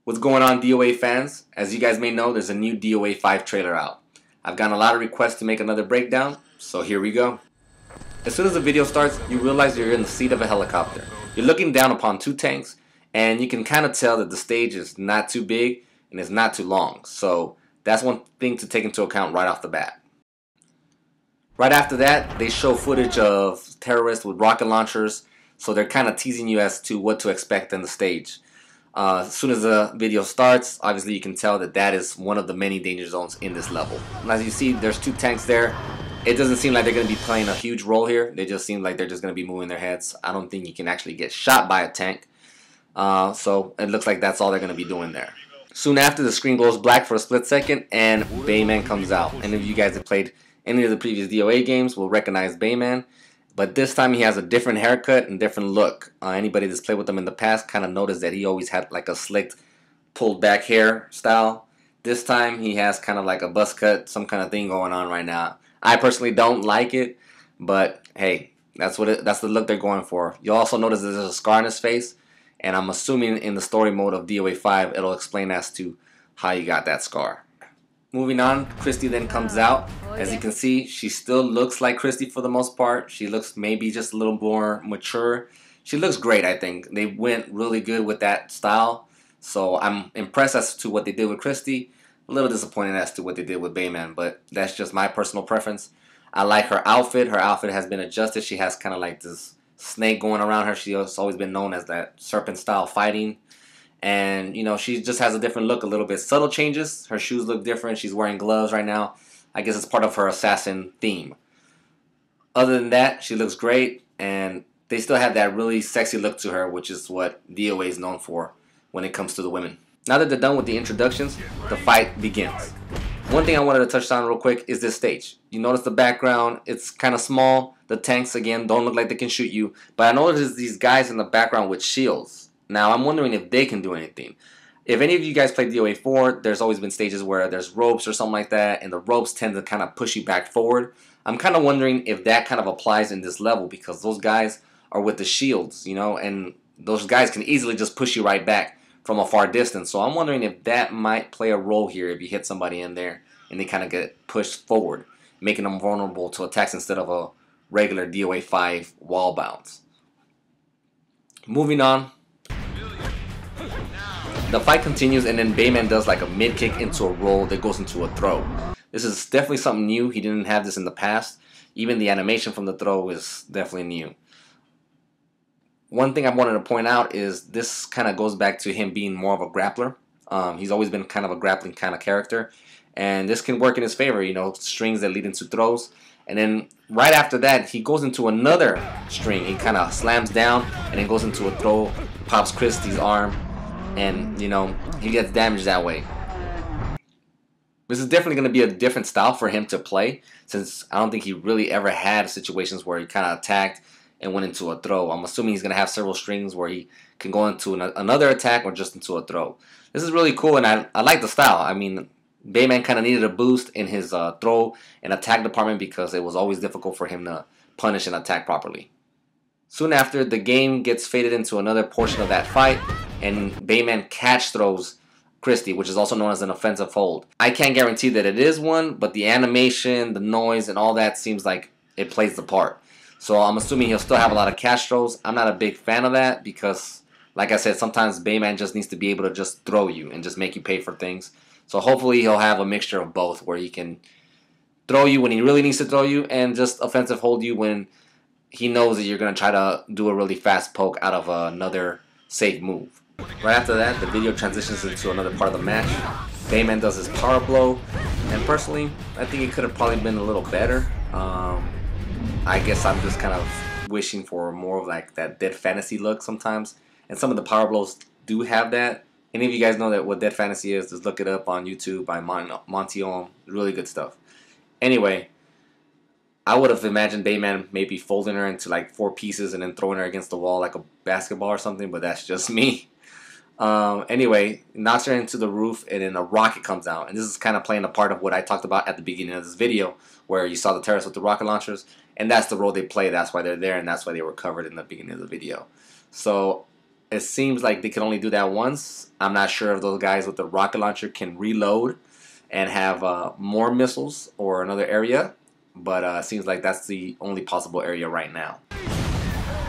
What's going on, DOA fans? As you guys may know, there's a new DOA 5 trailer out. I've gotten a lot of requests to make another breakdown, so here we go. As soon as the video starts, you realize you're in the seat of a helicopter. You're looking down upon two tanks, and you can kind of tell that the stage is not too big and it's not too long. So that's one thing to take into account right off the bat. Right after that, they show footage of terrorists with rocket launchers, so they're kind of teasing you as to what to expect on the stage. As soon as the video starts, obviously you can tell that that is one of the many danger zones in this level. And as you see, there's two tanks there. It doesn't seem like they're going to be playing a huge role here. They just seem like they're just going to be moving their heads. I don't think you can actually get shot by a tank. So it looks like that's all they're going to be doing there. Soon after, the screen goes black for a split second and Bayman comes out. And if you guys have played any of the previous DOA games will recognize Bayman. But this time he has a different haircut and different look. Anybody that's played with him in the past kind of noticed that he always had like a slicked, pulled back hair style. This time he has kind of like a buzz cut, some kind of thing going on right now. I personally don't like it, but hey, that's the look they're going for. You'll also notice there's a scar on his face, and I'm assuming in the story mode of DOA 5 it'll explain as to how you got that scar. Moving on, Christie then comes out. As you can see, she still looks like Christie for the most part. She looks maybe just a little more mature. She looks great, I think. They went really good with that style. So I'm impressed as to what they did with Christie. A little disappointed as to what they did with Bayman, but that's just my personal preference. I like her outfit. Her outfit has been adjusted. She has kind of like this snake going around her. She's always been known as that serpent style fighting. And, you know, she just has a different look a little bit. Subtle changes. Her shoes look different. She's wearing gloves right now. I guess it's part of her assassin theme. Other than that, she looks great. And they still have that really sexy look to her, which is what DOA is known for when it comes to the women. Now that they're done with the introductions, the fight begins. One thing I wanted to touch on real quick is this stage. You notice the background, it's kind of small. The tanks, again, don't look like they can shoot you. But I noticed these guys in the background with shields. Now, I'm wondering if they can do anything. If any of you guys played DOA 4, there's always been stages where there's ropes or something like that, and the ropes tend to kind of push you back forward. I'm kind of wondering if that kind of applies in this level, because those guys are with the shields, you know, and those guys can easily just push you right back from a far distance. So I'm wondering if that might play a role here if you hit somebody in there and they kind of get pushed forward, making them vulnerable to attacks instead of a regular DOA 5 wall bounce. Moving on. The fight continues, and then Bayman does like a mid kick into a roll that goes into a throw. This is definitely something new. He didn't have this in the past. Even the animation from the throw is definitely new. One thing I wanted to point out is this kind of goes back to him being more of a grappler. He's always been kind of a grappling kind of character, and this can work in his favor, you know, strings that lead into throws. And then right after that, he goes into another string. He kind of slams down and then goes into a throw, pops Christie's arm, and, you know, he gets damaged that way. This is definitely going to be a different style for him to play, since I don't think he really ever had situations where he kind of attacked and went into a throw. I'm assuming he's going to have several strings where he can go into another attack or just into a throw. This is really cool, and I like the style. I mean, Bayman kind of needed a boost in his throw and attack department because it was always difficult for him to punish and attack properly. Soon after, the game gets faded into another portion of that fight, and Bayman catch throws Christie, which is also known as an offensive hold. I can't guarantee that it is one, but the animation, the noise, and all that seems like it plays the part. So I'm assuming he'll still have a lot of catch throws. I'm not a big fan of that because, like I said, sometimes Bayman just needs to be able to just throw you and just make you pay for things. So hopefully he'll have a mixture of both, where he can throw you when he really needs to throw you and just offensive hold you when he knows that you're going to try to do a really fast poke out of another safe move. Right after that, the video transitions into another part of the match. Bayman does his power blow, and personally, I think it could have probably been a little better. I guess I'm just kind of wishing for more of like that Dead Fantasy look sometimes, and some of the power blows do have that. Any of you guys know that what Dead Fantasy is, just look it up on YouTube by Montion. Really good stuff. Anyway, I would have imagined Bayman maybe folding her into like 4 pieces and then throwing her against the wall like a basketball or something, but that's just me. Anyway, knocks her into the roof, and then a rocket comes out. And this is kind of playing a part of what I talked about at the beginning of this video, where you saw the terrorists with the rocket launchers, and that's the role they play. That's why they're there, and that's why they were covered in the beginning of the video. So It seems like they can only do that once. I'm not sure if those guys with the rocket launcher can reload and have more missiles or another area, but it seems like that's the only possible area right now.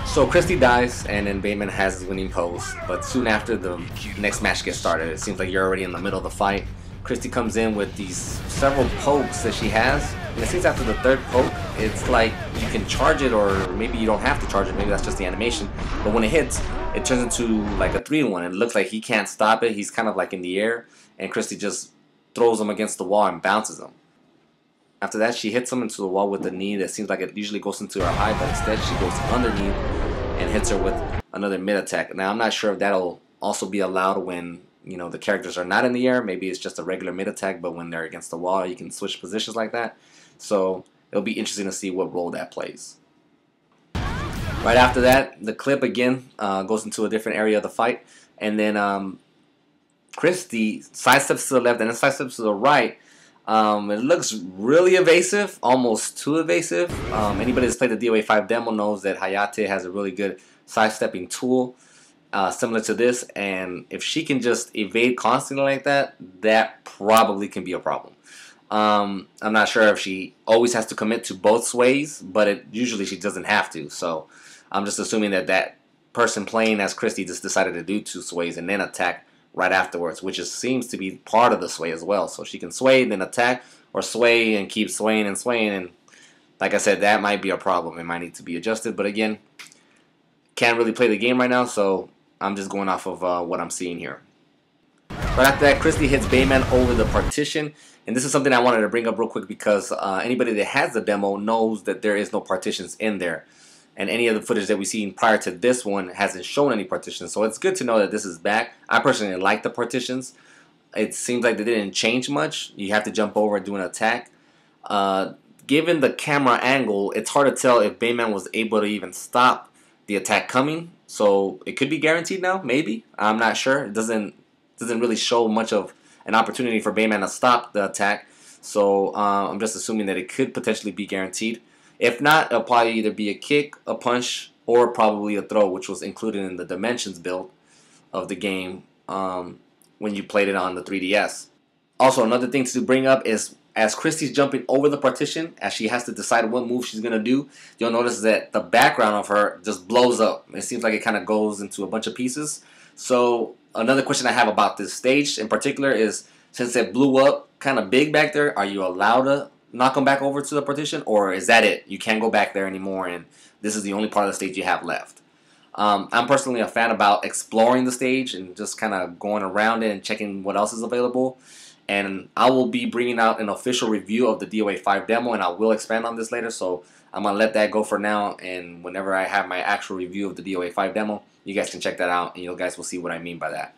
So Christie dies, and then Bayman has his winning pose, but soon after the next match gets started, it seems like you're already in the middle of the fight. Christie comes in with these several pokes that she has, and it seems after the third poke, it's like you can charge it, or maybe you don't have to charge it, maybe that's just the animation, but when it hits, it turns into like a 3-in-1, and it looks like he can't stop it. He's kind of like in the air, and Christie just throws him against the wall and bounces him. After that, she hits him into the wall with a knee that seems like it usually goes into her eye, but instead she goes underneath and hits her with another mid attack. Now I'm not sure if that'll also be allowed when, you know, the characters are not in the air. Maybe it's just a regular mid attack, but when they're against the wall, you can switch positions like that. So it'll be interesting to see what role that plays. Right after that, the clip again goes into a different area of the fight, and then Christie sidesteps to the left and then sidesteps to the right. It looks really evasive, almost too evasive. Anybody that's played the DOA 5 demo knows that Hayate has a really good sidestepping tool similar to this, and if she can just evade constantly like that, that probably can be a problem. I'm not sure if she always has to commit to both sways, but usually she doesn't have to, so I'm just assuming that that person playing as Christie just decided to do 2 sways and then attack right afterwards, which seems to be part of the sway as well. So she can sway, then attack, or sway and keep swaying and swaying. And like I said, that might be a problem. It might need to be adjusted. But again, can't really play the game right now, so I'm just going off of what I'm seeing here. Right after that, Christie hits Bayman over the partition. And this is something I wanted to bring up real quick because anybody that has the demo knows that there is no partitions in there. And any of the footage that we've seen prior to this one hasn't shown any partitions. So it's good to know that this is back. I personally like the partitions. It seems like they didn't change much. You have to jump over and do an attack. Given the camera angle, it's hard to tell if Bayman was able to even stop the attack coming. So it could be guaranteed now, maybe. I'm not sure. It doesn't really show much of an opportunity for Bayman to stop the attack. So I'm just assuming that it could potentially be guaranteed. If not, it'll probably either be a kick, a punch, or probably a throw, which was included in the Dimensions build of the game when you played it on the 3DS. Also, another thing to bring up is as Christie's jumping over the partition, as she has to decide what move she's going to do, you'll notice that the background of her just blows up. It seems like it kind of goes into a bunch of pieces. So another question I have about this stage in particular is, since it blew up kind of big back there, are you allowed to knock them back over to the partition, or is that it? You can't go back there anymore, and this is the only part of the stage you have left. I'm personally a fan about exploring the stage and just kind of going around it and checking what else is available. And I will be bringing out an official review of the DOA 5 demo, and I will expand on this later, so I'm going to let that go for now. And whenever I have my actual review of the DOA 5 demo, you guys can check that out, and you guys will see what I mean by that.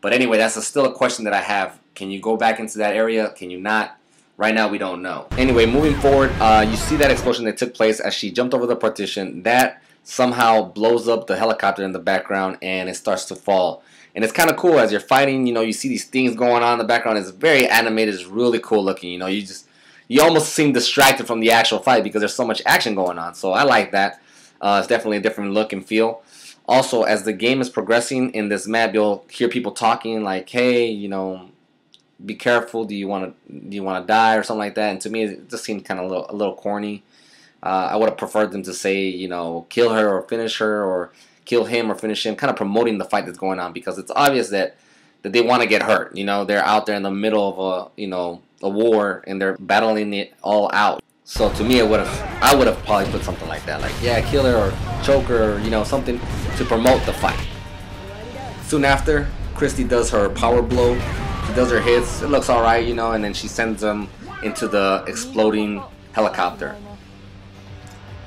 But anyway, that's still a question that I have. Can you go back into that area? Can you not? Right now, we don't know. Anyway, moving forward, you see that explosion that took place as she jumped over the partition. That somehow blows up the helicopter in the background, and it starts to fall. And it's kind of cool as you're fighting. You know, you see these things going on in the background. It's very animated. It's really cool looking. You know, you almost seem distracted from the actual fight because there's so much action going on. So I like that. It's definitely a different look and feel. Also, as the game is progressing in this map, you'll hear people talking like, "Hey, you know, be careful. Do you want to die or something like that?" And to me, it just seemed kind of a little corny. I would have preferred them to say, you know, kill her or finish her, or kill him or finish him, kind of promoting the fight that's going on, because it's obvious that they want to get hurt. You know, they're out there in the middle of a war, and they're battling it all out. So to me, I would have probably put something like that, like, yeah, kill her or choke her, or, you know, something to promote the fight. Soon after, Christie does her power blow. She does her hits. It looks alright, you know, and then she sends them into the exploding helicopter.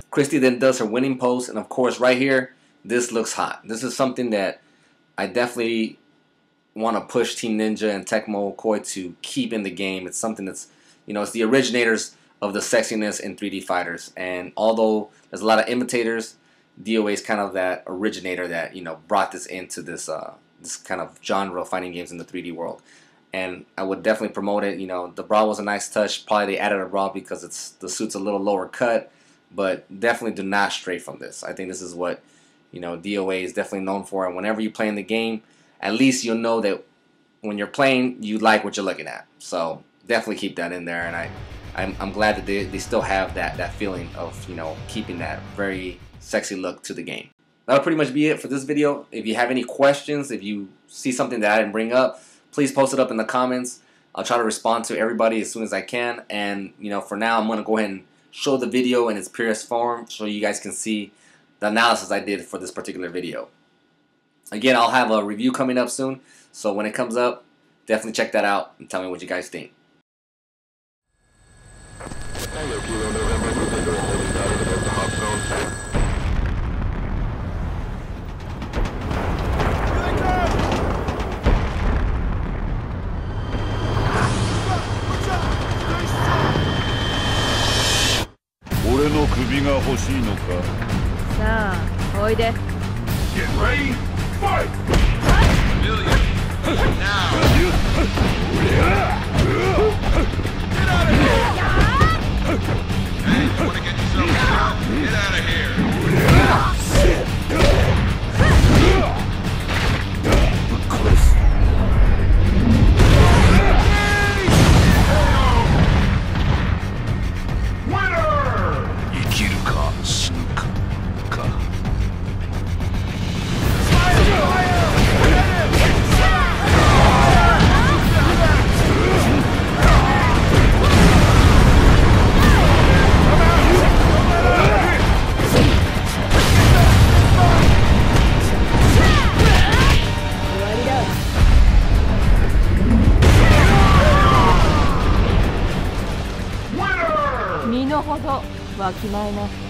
Christie then does her winning pose, and of course, right here, this looks hot. This is something that I definitely want to push Team Ninja and Tecmo Koei to keep in the game. It's something that's, you know, it's the originators of the sexiness in 3D fighters. And although there's a lot of imitators, DOA is kind of that originator that, you know, brought this into this this kind of genre of fighting games in the 3D world. And I would definitely promote it. You know, the bra was a nice touch. Probably they added a bra because the suit's a little lower cut, but definitely do not stray from this. I think this is what you know, DOA is definitely known for. And whenever you play in the game, at least you'll know that when you're playing, you like what you're looking at. So definitely keep that in there, and I'm glad that they still have that feeling of, you know, keeping that very sexy look to the game. That'll pretty much be it for this video. If you have any questions, if you see something that I didn't bring up, please post it up in the comments. I'll try to respond to everybody as soon as I can. And, you know, for now, I'm going to go ahead and show the video in its purest form so you guys can see the analysis I did for this particular video. Again, I'll have a review coming up soon, so when it comes up, definitely check that out and tell me what you guys think. Get ready, fight! Million. Now! Get out of here! Hey, you wanna get yourself killed? Get out of here! Winner! 身の程わきまえな。